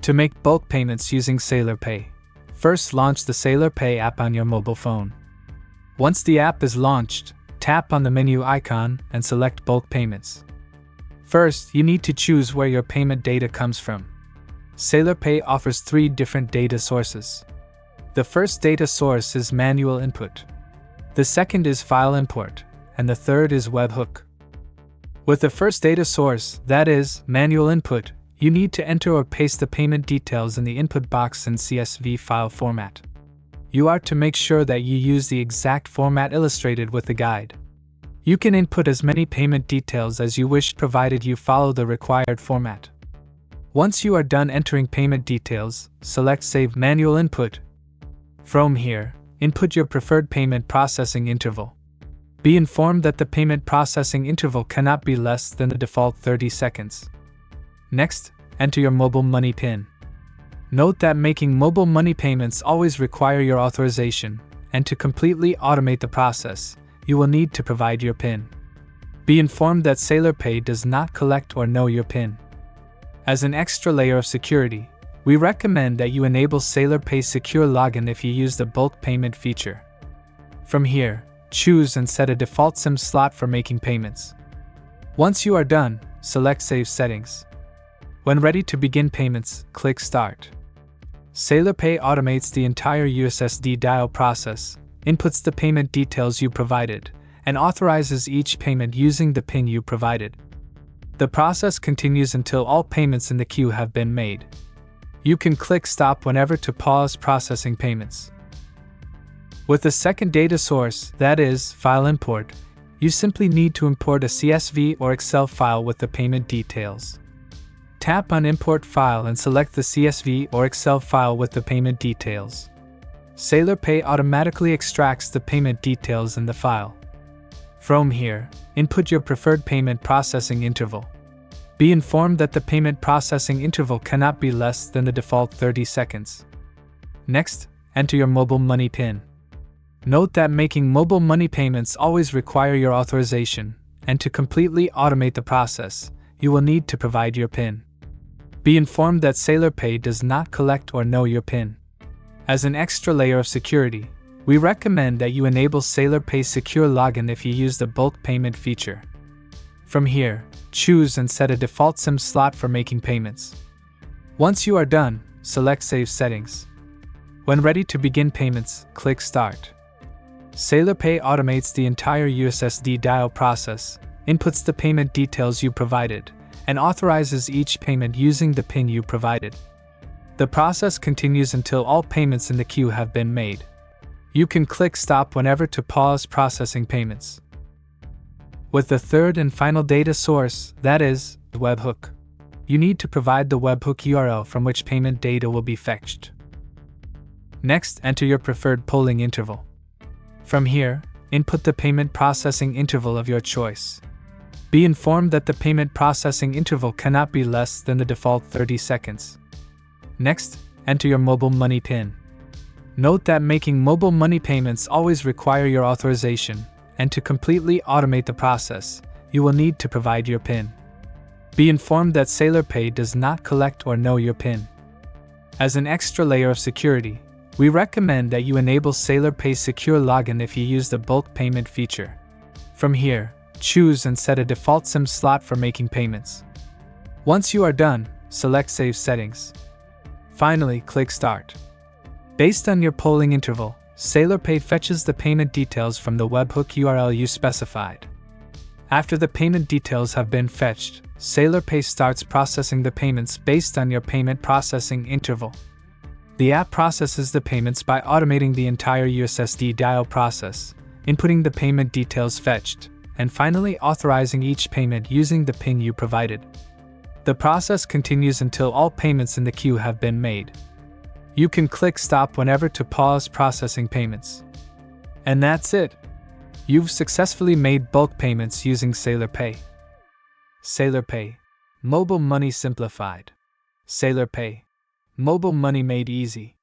To make bulk payments using SaylorPay, first launch the SaylorPay app on your mobile phone. Once the app is launched, tap on the menu icon and select Bulk Payments. First, you need to choose where your payment data comes from. SaylorPay offers 3 different data sources. The first data source is manual input. The second is file import, and the third is webhook. With the first data source, that is, manual input, you need to enter or paste the payment details in the input box in CSV file format. You are to make sure that you use the exact format illustrated with the guide. You can input as many payment details as you wish provided you follow the required format. Once you are done entering payment details, select Save Manual Input. From here, input your preferred payment processing interval. Be informed that the payment processing interval cannot be less than the default 30 seconds. Next, enter your mobile money PIN. Note that making mobile money payments always require your authorization, and to completely automate the process, you will need to provide your PIN. Be informed that SaylorPay does not collect or know your PIN. As an extra layer of security, we recommend that you enable SaylorPay Secure Login if you use the bulk payment feature. From here, choose and set a default SIM slot for making payments. Once you are done, select Save Settings. When ready to begin payments, click Start. SaylorPay automates the entire USSD dial process, inputs the payment details you provided, and authorizes each payment using the PIN you provided. The process continues until all payments in the queue have been made. You can click Stop whenever to pause processing payments. With the second data source, that is, file import, you simply need to import a CSV or Excel file with the payment details. Tap on Import File and select the CSV or Excel file with the payment details. SaylorPay automatically extracts the payment details in the file. From here, input your preferred payment processing interval. Be informed that the payment processing interval cannot be less than the default 30 seconds. Next, enter your mobile money PIN. Note that making mobile money payments always require your authorization, and to completely automate the process, you will need to provide your PIN. Be informed that SaylorPay does not collect or know your PIN. As an extra layer of security, we recommend that you enable SaylorPay Secure Login if you use the bulk payment feature. From here, choose and set a default SIM slot for making payments. Once you are done, select Save Settings. When ready to begin payments, click Start. SaylorPay automates the entire USSD dial process, inputs the payment details you provided, and authorizes each payment using the PIN you provided. The process continues until all payments in the queue have been made. You can click Stop whenever to pause processing payments. With the third and final data source, that is, the webhook, you need to provide the webhook URL from which payment data will be fetched. Next, enter your preferred polling interval. From here, input the payment processing interval of your choice. Be informed that the payment processing interval cannot be less than the default 30 seconds. Next, enter your mobile money PIN. Note that making mobile money payments always require your authorization, and to completely automate the process, you will need to provide your PIN. Be informed that SaylorPay does not collect or know your PIN. As an extra layer of security, we recommend that you enable SaylorPay Secure Login if you use the bulk payment feature. From here, choose and set a default SIM slot for making payments. Once you are done, select Save Settings. Finally, click Start. Based on your polling interval, SaylorPay fetches the payment details from the webhook URL you specified. After the payment details have been fetched, SaylorPay starts processing the payments based on your payment processing interval. The app processes the payments by automating the entire USSD dial process, inputting the payment details fetched, and finally authorizing each payment using the PIN you provided. The process continues until all payments in the queue have been made. You can click Stop whenever to pause processing payments. And that's it! You've successfully made bulk payments using SaylorPay. SaylorPay, mobile money simplified. SaylorPay, mobile money made easy.